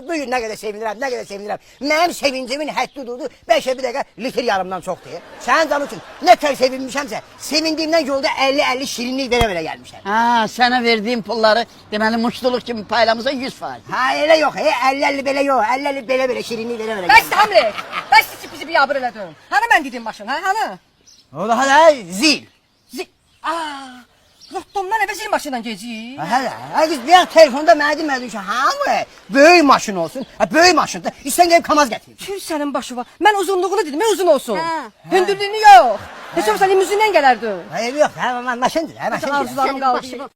Bugün ne kadar sevinirəm, ne kadar sevinirəm. Mənim sevincimin həddi durdu. Bəlkə bir dəqiqə litr yarımdan çoxdur. Sənin canın üçün ne kadar sevinmişəmsə, sevindiyimdən yolda 50-50 şirinlik verə-verə gəlmişəm. Ha, sana verdiğim pulları deməli muştuluk kimi paylamıza 100%. Ha elə yox, 50-50 belə yox, 50-50 belə-belə şirinlik verə-verə Bəs gəlmişəm. Hamlet, bəs siz bizi bir yabır elədin. Hani mən dedim maşın, ha? Hani? Ola hala zil. Rottomdan evə zil maşından gecik. Hələ, qız bir telefonda mənə demədin ki, hamı böyük maşın olsun. Böyük maşında, istən gəlib kamaz gətirir. Tüy sənin başı var. Mən uzunluğunu dedim, uzun olsun. Ha. Hündürlüğünü yox. Heç olmasa limuzindən gələrdin. Hayır yok, maşındır, maşındır. Arzularım qaldı.